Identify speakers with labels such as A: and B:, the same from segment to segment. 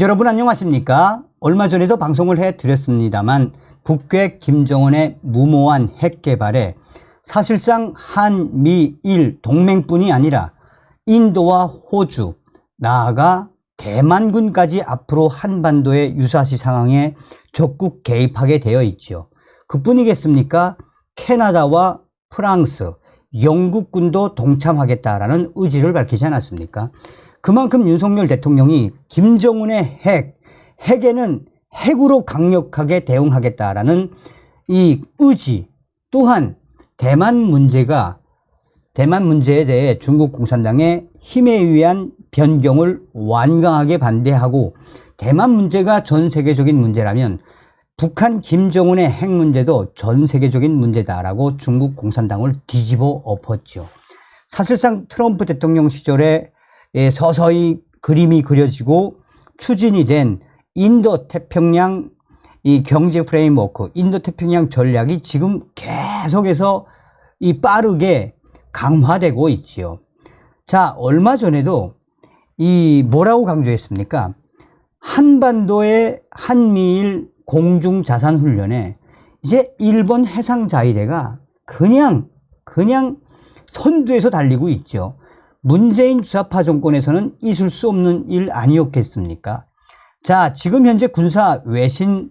A: 여러분 안녕하십니까? 얼마 전에도 방송을 해드렸습니다만 북괴 김정은의 무모한 핵 개발에 사실상 한미일 동맹뿐이 아니라 인도와 호주, 나아가 대만군까지 앞으로 한반도의 유사시 상황에 적극 개입하게 되어 있죠. 그뿐이겠습니까? 캐나다와 프랑스, 영국군도 동참하겠다라는 의지를 밝히지 않았습니까? 그만큼 윤석열 대통령이 김정은의 핵에는 핵으로 강력하게 대응하겠다라는 이 의지, 또한 대만 문제에 대해 중국 공산당의 힘에 의한 변경을 완강하게 반대하고, 대만 문제가 전 세계적인 문제라면 북한 김정은의 핵 문제도 전 세계적인 문제다라고 중국 공산당을 뒤집어 엎었죠. 사실상 트럼프 대통령 시절에 서서히 그림이 그려지고 추진이 된 인도 태평양 이 경제 프레임워크, 인도 태평양 전략이 지금 계속해서 빠르게 강화되고 있지요. 자, 얼마 전에도 뭐라고 강조했습니까? 한반도의 한미일 공중자산훈련에 이제 일본 해상자위대가 그냥 선두에서 달리고 있죠. 문재인 주사파 정권에서는 있을 수 없는 일 아니었겠습니까? 자, 지금 현재 군사 외신들이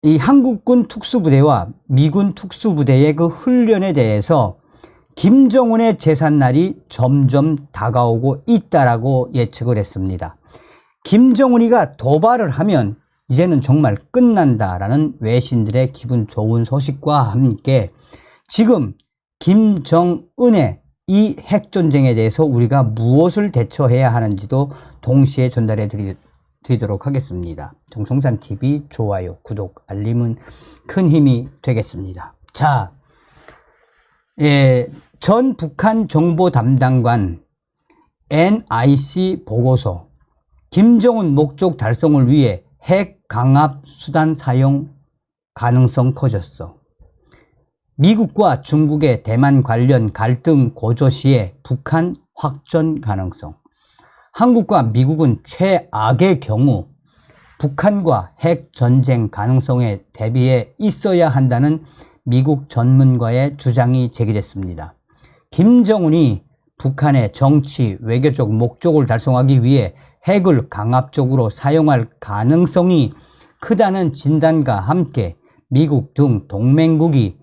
A: 이 한국군 특수부대와 미군 특수부대의 그 훈련에 대해서 김정은의 제삿날이 점점 다가오고 있다라고 예측을 했습니다. 김정은이가 도발을 하면 이제는 정말 끝난다라는 외신들의 기분 좋은 소식과 함께 지금 김정은의 이 핵전쟁에 대해서 우리가 무엇을 대처해야 하는지도 동시에 전달해 드리도록 하겠습니다. 정성산TV 좋아요, 구독, 알림은 큰 힘이 되겠습니다. 자, 전 북한 정보 담당관 NIC 보고서, 김정은 목적 달성을 위해 핵 강압 수단 사용 가능성 커졌어. 미국과 중국의 대만 관련 갈등 고조 시에 북한 확전 가능성. 한국과 미국은 최악의 경우 북한과 핵 전쟁 가능성에 대비해 있어야 한다는 미국 전문가의 주장이 제기됐습니다. 김정은이 북한의 정치, 외교적 목적을 달성하기 위해 핵을 강압적으로 사용할 가능성이 크다는 진단과 함께 미국 등 동맹국이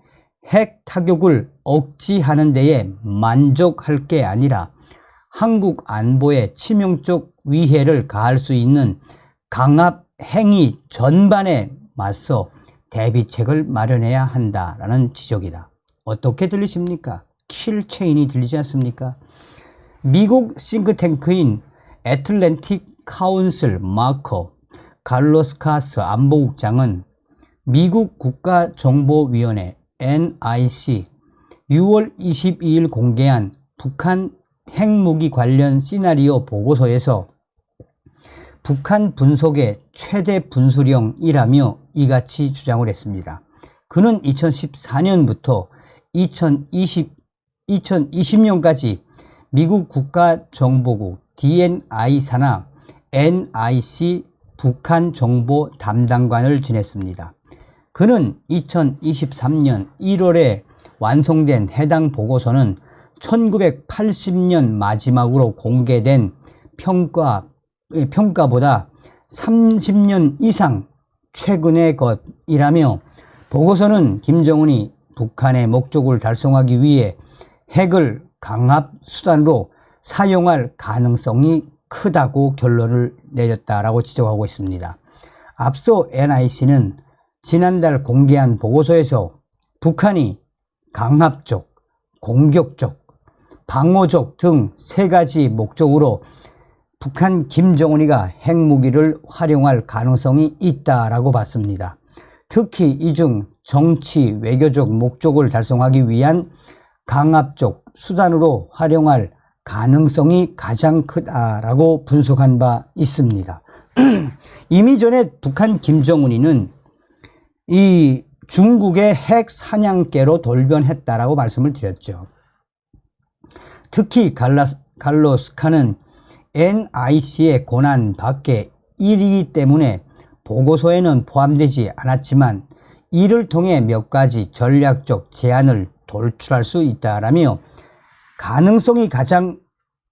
A: 핵 타격을 억제하는 데에 만족할 게 아니라 한국 안보에 치명적 위해를 가할 수 있는 강압 행위 전반에 맞서 대비책을 마련해야 한다라는 지적이다. 어떻게 들리십니까? 킬체인이 들리지 않습니까? 미국 싱크탱크인 애틀랜틱 카운슬 마커 갈로스카스 안보국장은 미국 국가정보위원회 NIC 6월 22일 공개한 북한 핵무기 관련 시나리오 보고서에서 북한 분석의 최대 분수령이라며 이같이 주장을 했습니다. 그는 2014년부터 2020년까지 미국 국가정보국 DNI 산하 NIC 북한 정보 담당관을 지냈습니다. 그는 2023년 1월에 완성된 해당 보고서는 1980년 마지막으로 공개된 평가보다 30년 이상 최근의 것이라며, 보고서는 김정은이 북한의 목적을 달성하기 위해 핵을 강압 수단으로 사용할 가능성이 크다고 결론을 내렸다라고 지적하고 있습니다. 앞서 NIC는 지난달 공개한 보고서에서 북한이 강압적, 공격적, 방어적 등 세 가지 목적으로 북한 김정은이가 핵무기를 활용할 가능성이 있다라고 봤습니다. 특히 이 중 정치, 외교적 목적을 달성하기 위한 강압적 수단으로 활용할 가능성이 가장 크다라고 분석한 바 있습니다. 이미 전에 북한 김정은이는 이 중국의 핵 사냥개로 돌변했다라고 말씀을 드렸죠. 특히 갈로스카는 NIC의 권한 밖의 일이기 때문에 보고서에는 포함되지 않았지만 이를 통해 몇 가지 전략적 제안을 도출할 수 있다라며 가능성이 가장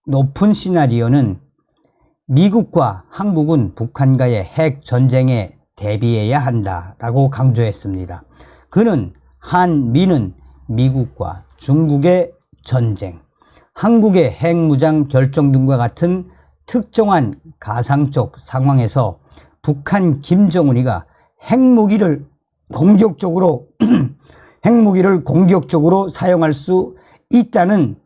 A: 높은 시나리오는 미국과 한국은 북한과의 핵 전쟁에 대비해야 한다라고 강조했습니다. 그는 한미는 미국과 중국의 전쟁, 한국의 핵무장 결정 등과 같은 특정한 가상적 상황에서 북한 김정은이가 핵무기를 공격적으로 사용할 수 있다는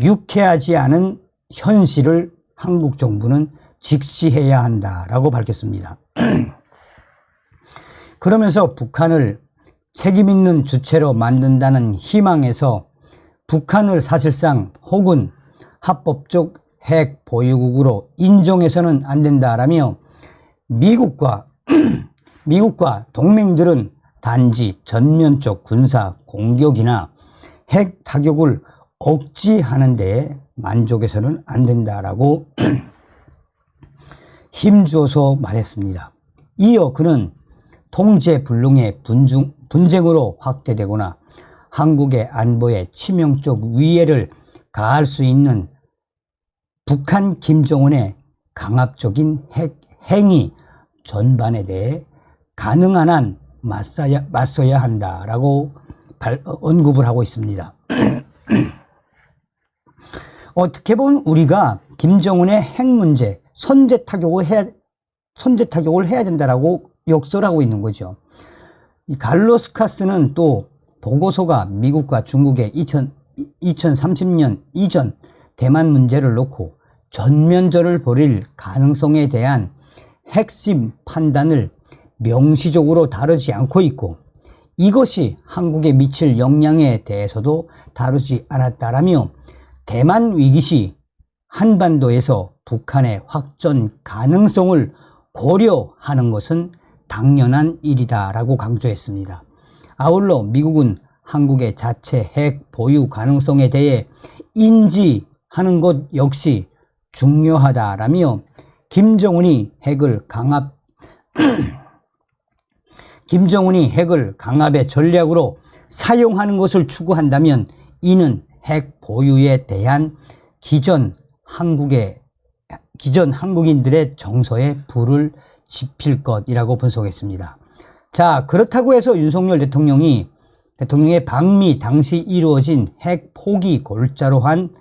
A: 유쾌하지 않은 현실을 한국 정부는 직시해야 한다라고 밝혔습니다. 그러면서 북한을 책임있는 주체로 만든다는 희망에서 북한을 사실상 혹은 합법적 핵 보유국으로 인정해서는 안 된다라며 미국과 동맹들은 단지 전면적 군사 공격이나 핵 타격을 억지하는 데에 만족해서는 안 된다라고 힘주어서 말했습니다. 이어 그는 통제불능의 분쟁으로 확대되거나 한국의 안보에 치명적 위해를 가할 수 있는 북한 김정은의 강압적인 핵 행위 전반에 대해 가능한 한 맞서야 한다라고 언급을 하고 있습니다. 어떻게 보면 우리가 김정은의 핵 문제 선제 타격을 해야 된다라고 역설을 하고 있는 거죠. 이 갈로스 카스는 또 보고서가 미국과 중국의 2030년 이전 대만 문제를 놓고 전면전을 벌일 가능성에 대한 핵심 판단을 명시적으로 다루지 않고 있고 이것이 한국에 미칠 영향에 대해서도 다루지 않았다라며 대만 위기 시 한반도에서 북한의 확전 가능성을 고려하는 것은 당연한 일이다라고 강조했습니다. 아울러 미국은 한국의 자체 핵 보유 가능성에 대해 인지하는 것 역시 중요하다라며 김정은이 핵을 강압의 전략으로 사용하는 것을 추구한다면 이는 핵 보유에 대한 기존 한국인들의 정서에 불을 지필 것이라고 분석했습니다. 자, 그렇다고 해서 윤석열 대통령의 방미 당시 이루어진 핵 포기 골자로 한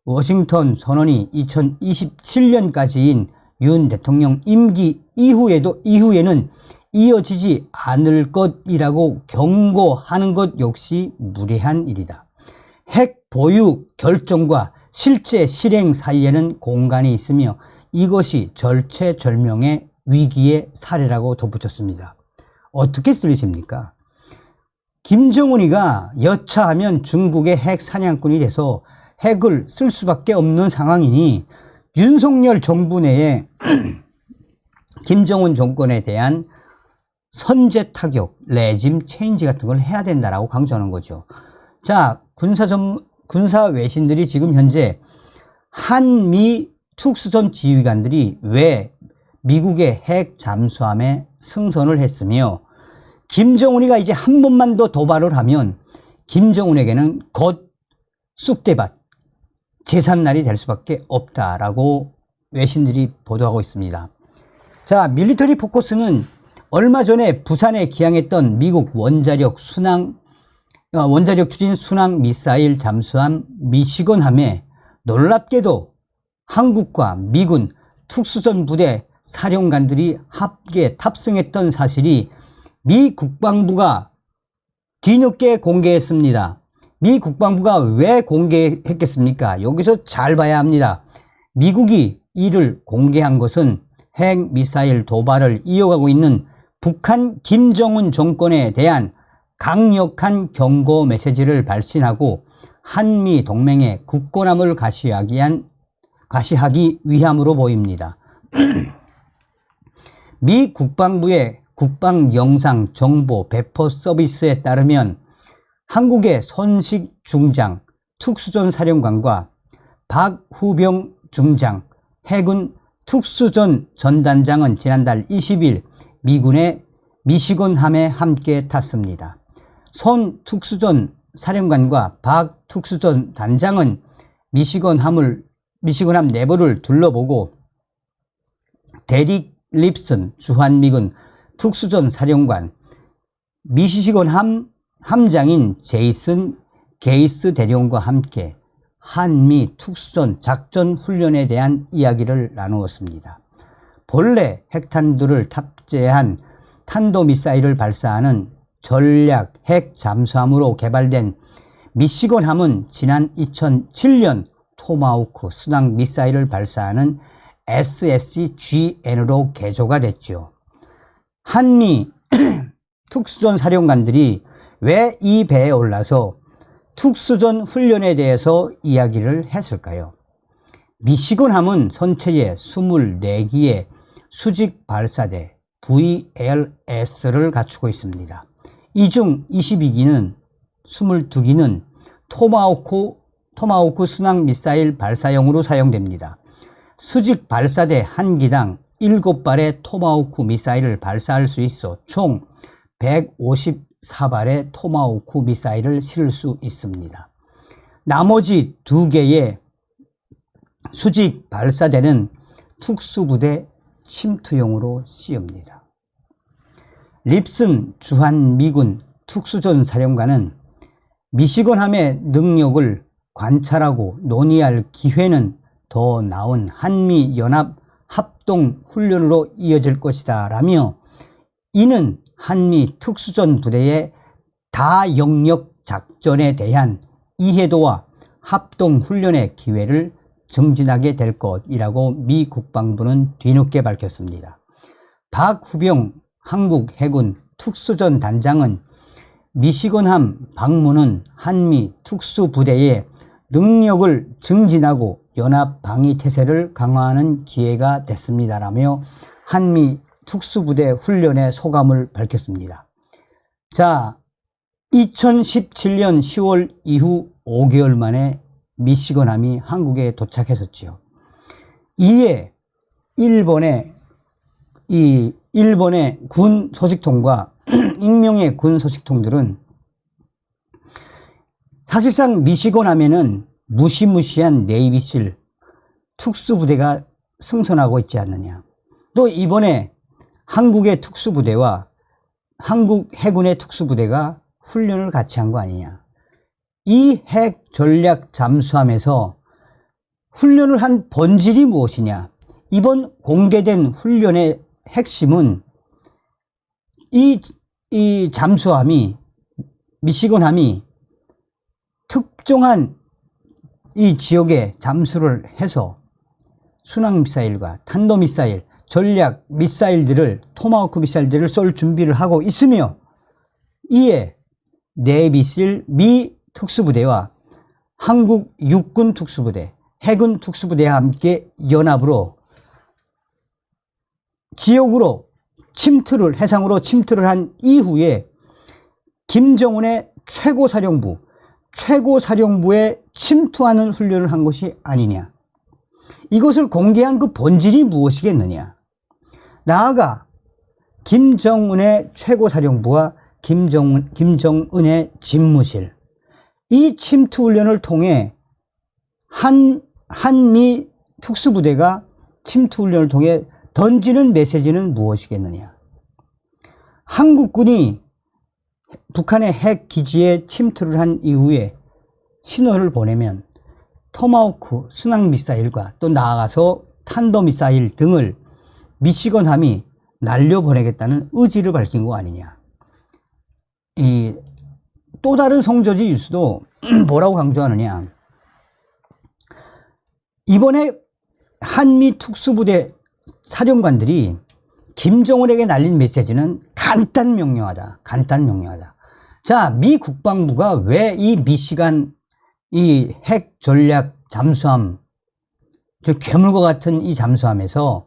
A: 워싱턴 선언이 2027년까지인 윤 대통령 임기 이후에는 이어지지 않을 것이라고 경고하는 것 역시 무례한 일이다. 핵 보유 결정과 실제 실행 사이에는 공간이 있으며 이것이 절체절명의 위기의 사례라고 덧붙였습니다. 어떻게 들리십니까? 김정은이가 여차하면 중국의 핵 사냥꾼이 돼서 핵을 쓸 수밖에 없는 상황이니 윤석열 정부 내에 김정은 정권에 대한 선제 타격, 레짐 체인지 같은 걸 해야 된다라고 강조하는 거죠. 자, 군사 외신들이 지금 현재 한미 특수전 지휘관들이 왜 미국의 핵 잠수함에 승선을 했으며 김정은이가 이제 한 번만 더 도발을 하면 김정은에게는 곧 쑥대밭, 제삿날이 될 수밖에 없다라고 외신들이 보도하고 있습니다. 자, 밀리터리 포커스는 얼마 전에 부산에 기항했던 미국 원자력 추진 순항 미사일 잠수함 미시건함에 놀랍게도 한국과 미군 특수전 부대 사령관들이 합계 탑승했던 사실이 미 국방부가 뒤늦게 공개했습니다. 미 국방부가 왜 공개했겠습니까? 여기서 잘 봐야 합니다. 미국이 이를 공개한 것은 핵 미사일 도발을 이어가고 있는 북한 김정은 정권에 대한 강력한 경고 메시지를 발신하고 한미 동맹의 굳건함을 과시하기 위함으로 보입니다. 미 국방부의 국방영상 정보 배포 서비스에 따르면 한국의 손식 중장 특수전 사령관과 박후병 중장 해군 특수전 전단장은 지난달 20일 미군의 미시건함에 함께 탔습니다. 손 특수전 사령관과 박 특수전 단장은 미시건함 내부를 둘러보고 데릭 립슨 주한미군 특수전 사령관, 미시건함 함장인 제이슨 게이스 대령과 함께 한미 특수전 작전 훈련에 대한 이야기를 나누었습니다. 본래 핵탄두를 탑재한 탄도미사일을 발사하는 전략 핵 잠수함으로 개발된 미시건함은 지난 2007년 토마호크 순항 미사일을 발사하는 SSG-GN으로 개조가 됐죠. 한미 특수전 사령관들이 왜 이 배에 올라서 특수전 훈련에 대해서 이야기를 했을까요? 미시건함은 선체에 24기의 수직 발사대 VLS를 갖추고 있습니다. 이 중 22기는 22기는 토마호크 순항 미사일 발사용으로 사용됩니다. 수직 발사대 한 기당 7발의 토마호크 미사일을 발사할 수 있어 총 154발의 토마호크 미사일을 실을 수 있습니다. 나머지 2개의 수직 발사대는 특수부대 침투용으로 쓰입니다. 립슨 주한미군 특수전 사령관은 미시건함의 능력을 관찰하고 논의할 기회는 더 나은 한미연합 합동훈련으로 이어질 것이다 라며 이는 한미 특수전 부대의 다영역 작전에 대한 이해도와 합동훈련의 기회를 증진하게 될 것이라고 미 국방부는 뒤늦게 밝혔습니다. 박후병 한국 해군 특수전 단장은 미시건함 방문은 한미 특수부대의 능력을 증진하고 연합 방위 태세를 강화하는 기회가 됐습니다라며 한미 특수부대 훈련의 소감을 밝혔습니다. 자, 2017년 10월 이후 5개월 만에 미시건함이 한국에 도착했었죠. 이에 일본의 군 소식통과 익명의 군 소식통들은 사실상 미시건함에는 무시무시한 네이비실 특수부대가 승선하고 있지 않느냐. 또 이번에 한국의 특수부대와 한국 해군의 특수부대가 훈련을 같이 한 거 아니냐. 이 핵 전략 잠수함에서 훈련을 한 본질이 무엇이냐. 이번 공개된 훈련의 핵심은 이 잠수함이 미시건함이 특정한 이 지역에 잠수를 해서 순항미사일과 탄도미사일, 전략 미사일들을 토마호크 미사일들을 쏠 준비를 하고 있으며 이에 네이비실 미 특수부대와 한국 육군 특수부대, 해군 특수부대와 함께 연합으로 지역으로 해상으로 침투를 한 이후에 김정은의 최고사령부에 침투하는 훈련을 한 것이 아니냐. 이것을 공개한 그 본질이 무엇이겠느냐. 나아가 김정은의 최고사령부와 김정은의 집무실, 이 침투 훈련을 통해 한미 특수부대가 침투 훈련을 통해 던지는 메시지는 무엇이겠느냐. 한국군이 북한의 핵 기지에 침투를 한 이후에 신호를 보내면 토마호크 순항미사일과 또 나아가서 탄도미사일 등을 미시건함이 날려보내겠다는 의지를 밝힌 거 아니냐. 또 다른 성조지 뉴스도 뭐라고 강조하느냐. 이번에 한미 특수부대 사령관들이 김정은에게 날린 메시지는 간단 명료하다. 자, 미 국방부가 왜 이 미시간 이 핵 전략 잠수함, 저 괴물과 같은 이 잠수함에서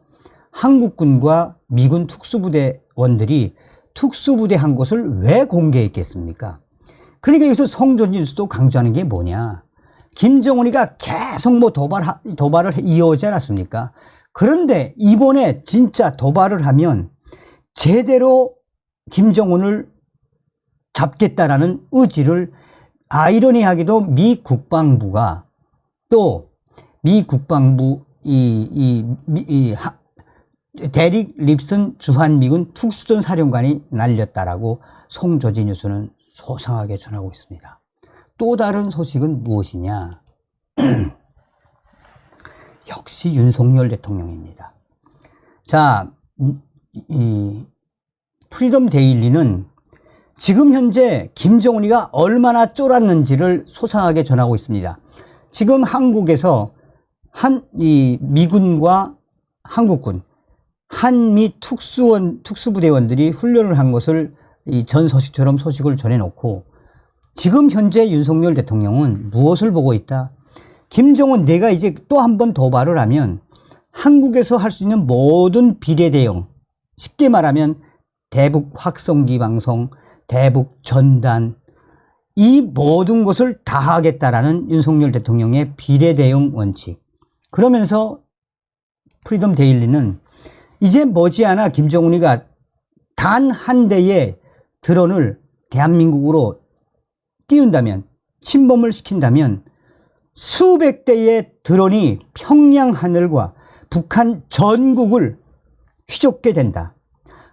A: 한국군과 미군 특수부대원들이 특수부대 한 곳을 왜 공개했겠습니까? 그러니까 여기서 성조지 뉴스도 강조하는 게 뭐냐. 김정은이가 계속 뭐 도발을 이어오지 않았습니까? 그런데 이번에 진짜 도발을 하면 제대로 김정은을 잡겠다라는 의지를 아이러니하게도 미 국방부가 또 미 국방부 데릭 립슨 주한미군 특수전 사령관이 날렸다라고 송조지 뉴스는 소상하게 전하고 있습니다. 또 다른 소식은 무엇이냐? 역시 윤석열 대통령입니다. 자, 프리덤 데일리는 지금 현재 김정은이가 얼마나 쫄았는지를 소상하게 전하고 있습니다. 지금 한국에서 미군과 한국군, 한미 특수부대원들이 훈련을 한 것을 전 소식처럼 소식을 전해놓고 지금 현재 윤석열 대통령은 무엇을 보고 있다? 김정은 내가 이제 또 한 번 도발을 하면 한국에서 할 수 있는 모든 비례대응, 쉽게 말하면 대북 확성기 방송, 대북 전단, 이 모든 것을 다 하겠다라는 윤석열 대통령의 비례대응 원칙. 그러면서 프리덤 데일리는 이제 머지않아 김정은이가 단 한 대의 드론을 대한민국으로 띄운다면, 침범을 시킨다면 수백 대의 드론이 평양 하늘과 북한 전국을 휘젓게 된다.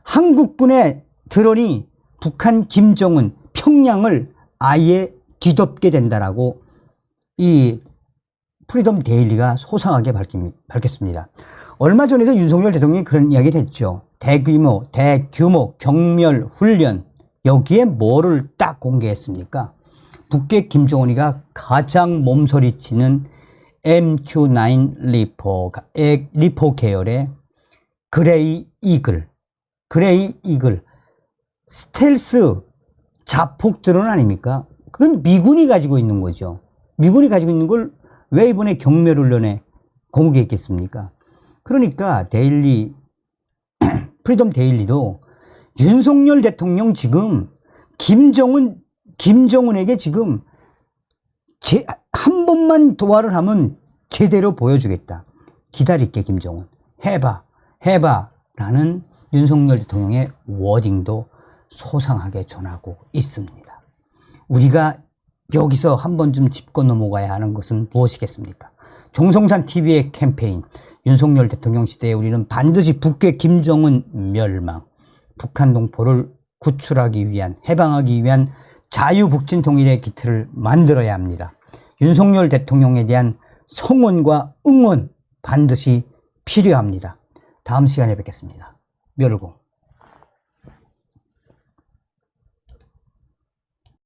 A: 한국군의 드론이 북한 김정은 평양을 아예 뒤덮게 된다라고 이 프리덤 데일리가 소상하게 밝혔습니다. 얼마 전에도 윤석열 대통령이 그런 이야기를 했죠. 대규모 경멸 훈련, 여기에 뭐를 딱 공개했습니까? 북괴 김정은이가 가장 몸서리치는 MQ-9 리포 계열의 그레이 이글 스텔스 자폭 드론 아닙니까? 그건 미군이 가지고 있는 거죠. 미군이 가지고 있는 걸 왜 이번에 경멸훈련에 공개했겠습니까? 그러니까 프리덤 데일리도 윤석열 대통령 지금 김정은에게 지금 한 번만 도발을 하면 제대로 보여주겠다. 기다릴게 김정은. 해봐 라는 윤석열 대통령의 워딩도 소상하게 전하고 있습니다. 우리가 여기서 한 번쯤 짚고 넘어가야 하는 것은 무엇이겠습니까? 정성산 TV의 캠페인, 윤석열 대통령 시대에 우리는 반드시 북괴 김정은 멸망, 북한 동포를 구출하기 위한, 해방하기 위한 자유북진 통일의 기틀을 만들어야 합니다. 윤석열 대통령에 대한 성원과 응원 반드시 필요합니다. 다음 시간에 뵙겠습니다. 멸공.